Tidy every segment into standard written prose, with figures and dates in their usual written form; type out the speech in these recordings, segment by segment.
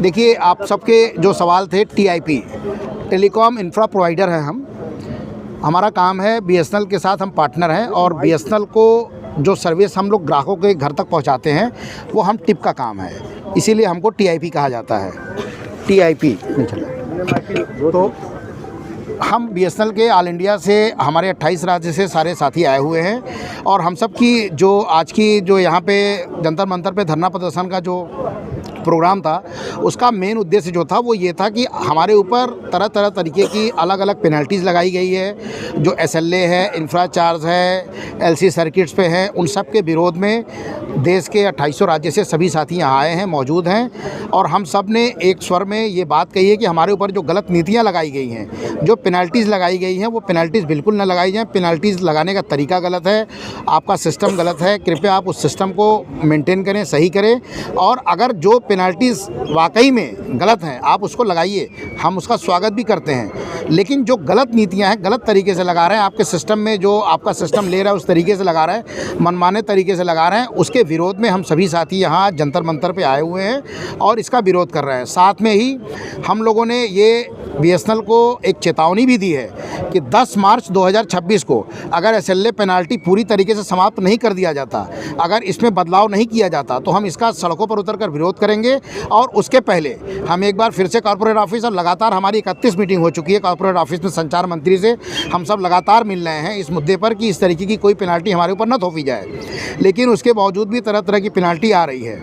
देखिए, आप सबके जो सवाल थे, टीआईपी टेलीकॉम इंफ्रा प्रोवाइडर हैं हम। हमारा काम है, बीएसएनएल के साथ हम पार्टनर हैं और बीएसएनएल को जो सर्विस हम लोग ग्राहकों के घर तक पहुंचाते हैं वो हम टिप का काम है, इसीलिए हमको टीआईपी कहा जाता है। टीआईपी तो हम बीएसएनएल के ऑल इंडिया से हमारे 28 राज्य से सारे साथी आए हुए हैं और हम सब की जो आज की जो यहाँ पे जंतर मंतर पे धरना प्रदर्शन का जो प्रोग्राम था, उसका मेन उद्देश्य जो था वो ये था कि हमारे ऊपर तरह तरह तरीके की अलग अलग पेनल्टीज़ लगाई गई है। जो एसएलए है, इंफ्रा चार्ज है, एलसी सर्किट्स पे है, उन सब के विरोध में देश के 2800 राज्य से सभी साथी यहाँ आए हैं, मौजूद हैं और हम सब ने एक स्वर में ये बात कही है कि हमारे ऊपर जो गलत नीतियाँ लगाई गई हैं, जो पेनल्टीज़ लगाई गई हैं, वो पेनल्टीज़ बिल्कुल न लगाई जाएँ। पेनल्टीज़ लगाने का तरीका गलत है, आपका सिस्टम गलत है। कृपया आप उस सिस्टम को मेंटेन करें, सही करें और अगर जो पेनल्टीज़ वाकई में गलत हैं आप उसको लगाइए, हम उसका स्वागत भी करते हैं। लेकिन जो गलत नीतियां हैं, गलत तरीके से लगा रहे हैं, आपके सिस्टम में जो आपका सिस्टम ले रहा है उस तरीके से लगा रहे हैं, मनमाने तरीके से लगा रहे हैं, उसके विरोध में हम सभी साथी यहाँ जंतर मंतर पे आए हुए हैं और इसका विरोध कर रहे हैं। साथ में ही हम लोगों ने ये बीएसएनएल को एक चेतावनी भी दी है कि 10 मार्च 2026 को अगर एसएलए पेनाल्टी पूरी तरीके से समाप्त नहीं कर दिया जाता, अगर इसमें बदलाव नहीं किया जाता तो हम इसका सड़कों पर उतरकर विरोध करेंगे। और उसके पहले हम एक बार फिर से कॉर्पोरेट ऑफिस, और लगातार हमारी 31 मीटिंग हो चुकी है कॉर्पोरेट ऑफिस में संचार मंत्री से, हम सब लगातार मिल रहे हैं इस मुद्दे पर कि इस तरीके की कोई पेनाल्टी हमारे ऊपर न थोपी जाए। लेकिन उसके बावजूद भी तरह तरह की पेनाल्टी आ रही है।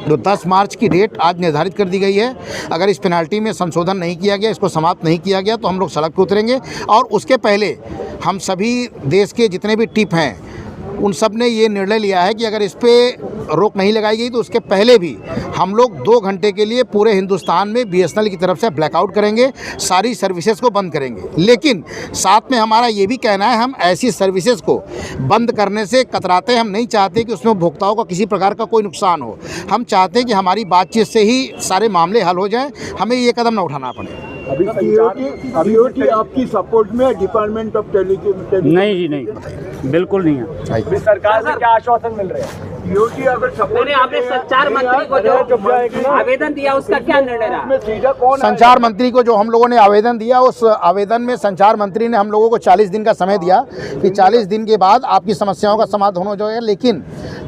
तो 10 मार्च की डेट आज निर्धारित कर दी गई है। अगर इस पेनाल्टी में संशोधन नहीं किया गया, इसको समाप्त नहीं किया गया तो हम लोग सड़क पर उतरेंगे। और उसके पहले हम सभी देश के जितने भी टिप हैं उन सब ने ये निर्णय लिया है कि अगर इस पर रोक नहीं लगाई गई तो उसके पहले भी हम लोग 2 घंटे के लिए पूरे हिंदुस्तान में बीएसएनएल की तरफ से ब्लैकआउट करेंगे, सारी सर्विसेज को बंद करेंगे। लेकिन साथ में हमारा ये भी कहना है, हम ऐसी सर्विसेज को बंद करने से कतराते हैं। हम नहीं चाहते कि उसमें उपभोक्ताओं का किसी प्रकार का कोई नुकसान हो। हम चाहते हैं कि हमारी बातचीत से ही सारे मामले हल हो जाएँ, हमें ये कदम न उठाना पड़े। अभी DOT आपकी सपोर्ट में है, डिपार्टमेंट ऑफ टेलीकॉम? नहीं जी, नहीं, बिल्कुल नहीं है। सरकार से क्या आश्वासन मिल रहे हैं? DOT अगर सपोर्ट, आपने संचार मंत्री को जो आवेदन दिया उसका क्या निर्णय रहा? सीधा कौन? संचार मंत्री को जो हम लोगों ने आवेदन दिया, उस आवेदन में संचार मंत्री ने हम लोगों को 40 दिन का समय दिया कि 40 दिन के बाद आपकी समस्याओं का समाधान हो जाएगा। लेकिन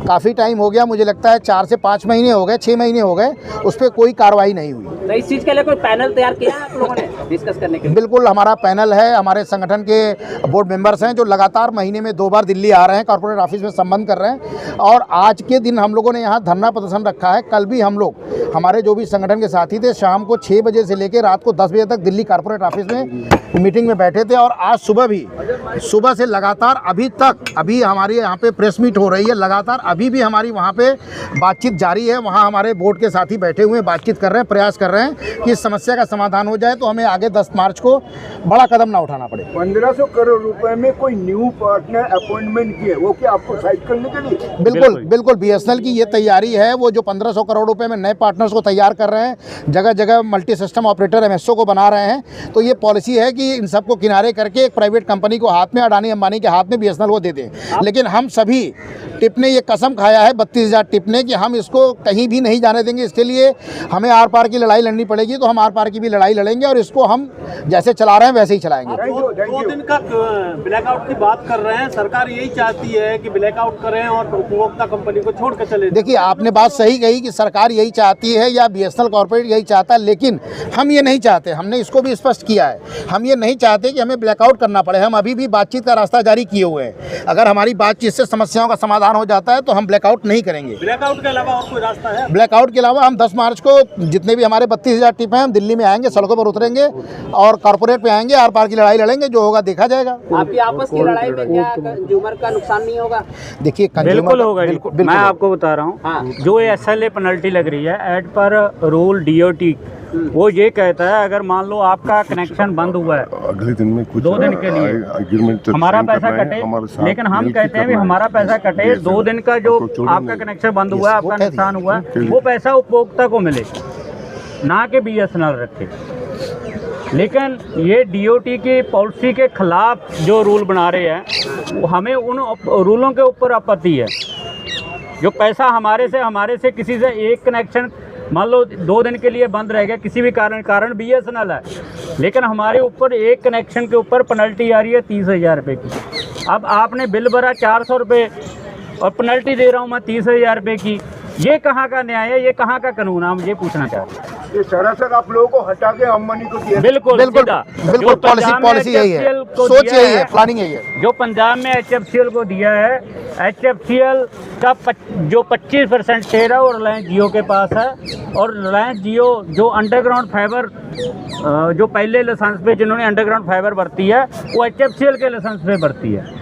काफ़ी टाइम हो गया, मुझे लगता है 4 से 5 महीने हो गए, 6 महीने हो गए, उस पर कोई कार्रवाई नहीं हुई। तो इस चीज़ के लिए कोई पैनल तैयार किया है आप लोगों ने डिस्कस करने के लिए? बिल्कुल, हमारा पैनल है, हमारे संगठन के बोर्ड मेंबर्स हैं जो लगातार महीने में 2 बार दिल्ली आ रहे हैं, कॉर्पोरेट ऑफिस में संबंध कर रहे हैं। और आज के दिन हम लोगों ने यहाँ धरना प्रदर्शन रखा है। कल भी हम लोग, हमारे जो भी संगठन के साथी थे, शाम को 6 बजे से लेकर रात को 10 बजे तक दिल्ली कॉर्पोरेट ऑफिस में मीटिंग में बैठे थे। और आज सुबह भी, सुबह से लगातार अभी तक, अभी हमारी यहाँ पे प्रेस मीट हो रही है, लगातार अभी भी हमारी वहाँ पे बातचीत जारी है। वहाँ हमारे बोर्ड के साथी बैठे हुए बातचीत कर रहे हैं, प्रयास कर रहे हैं कि इस समस्या का समाधान हो जाए तो हमें आगे 10 मार्च को बड़ा कदम ना उठाना पड़े। 1500 करोड़ रुपए में कोई न्यू पार्टनर अपॉइंटमेंट किए, वो क्या आपको साइड करने के लिए? बिल्कुल बिल्कुल, बीएसएनएल की ये तैयारी है। वो जो 1500 करोड़ रुपए में नए पार्टनर्स को तैयार कर रहे हैं, जगह जगह मल्टी सिस्टम ऑपरेटर एमएसओ को बना रहे हैं। तो ये पॉलिसी है कि इन सबको किनारे करके एक प्राइवेट कंपनी को हाथ में, अडानी अंबानी के हाथ में बीएसएनएल को दे दें। लेकिन हम सभी टिप ने ये कसम खाया है, 32,000 टिप ने, कि हम इसको कहीं भी नहीं जाने देंगे। इसके लिए हमें आर पार की लड़ाई लड़नी पड़ेगी तो हम आर पार की भी लड़ाई लड़ेंगे और इसको हम जैसे चला रहे हैं वैसे ही चलाएंगे। 2 दिन का ब्लैकआउट की बात कर रहे हैं, सरकार यही चाहती है कि ब्लैकआउट करें और उपभोक्ता कंपनी को छोड़ कर चले। देखिए, आपने बात सही कही कि सरकार यही चाहती है या बीएसएनएल कॉर्पोरेट यही चाहता है, लेकिन हम ये नहीं चाहते। हमने इसको भी स्पष्ट किया है, हम ये नहीं चाहते कि हमें ब्लैकआउट करना पड़े। हम अभी भी बातचीत का रास्ता जारी किए हुए हैं। अगर हमारी बातचीत से समस्याओं का समाधान हो जाता है तो हम ब्लैकआउट नहीं करेंगे। ब्लैकआउट के अलावा और कोई रास्ता है? ब्लैकआउट के अलावा हम 10 मार्च को जितने भी हमारे 32,000 टिप हैं, हम दिल्ली में आएंगे, सड़कों पर उतरेंगे और कॉर्पोरेट पे आएंगे, आर पार की लड़ाई लड़ेंगे। जो होगा देखा जाएगा। आपकी आपस की लड़ाई में क्या कंज्यूमर का नुकसान नहीं होगा? देखिए, बिल्कुल होगा। मैं आपको बता रहा हूँ, जो एसएलए पेनल्टी लग रही है एड पर रूल DOT, वो ये कहता है अगर मान लो आपका कनेक्शन बंद हुआ है अगले दिन में कुछ 2 दिन के लिए हमारा पैसा कटे, लेकिन हम कहते हैं भी हमारा पैसा कटे, 2 दिन का जो आपका कनेक्शन बंद हुआ है, आपका नुकसान हुआ है, वो पैसा उपभोक्ता को मिले, ना कि बीएसएनएल रखे। लेकिन ये DOT की पॉलिसी के खिलाफ जो रूल बना रहे हैं, हमें उन रूलों के ऊपर आपत्ति है। जो पैसा हमारे से किसी से एक कनेक्शन मान लो 2 दिन के लिए बंद रह गया किसी भी कारण BSNL है, लेकिन हमारे ऊपर एक कनेक्शन के ऊपर पेनल्टी आ रही है 30,000 रुपये की। अब आपने बिल भरा 400 रुपये और पेनल्टी दे रहा हूँ मैं 30,000 रुपये की, ये कहाँ का न्याय है, ये कहाँ का कानून है, हम ये पूछना चाहते हैं। ये सरासर आप लोगों को हटा के अंबानी को दिया। बिल्कुल बिल्कुल सीधा। बिल्कुल, जो पॉलिसी पंजाब में यही है, HFCL को सोच दिया यही है, प्लानिंग यही है। जो पंजाब में HFCL को दिया है, HFCL का जो 25% शेयर है वो रिलायंस जियो के पास है, और रिलायंस जियो जो अंडरग्राउंड फाइबर जो पहले लाइसेंस पे जिन्होंने अंडरग्राउंड फाइबर बरती है वो HFCL के लाइसेंस पे बरती है।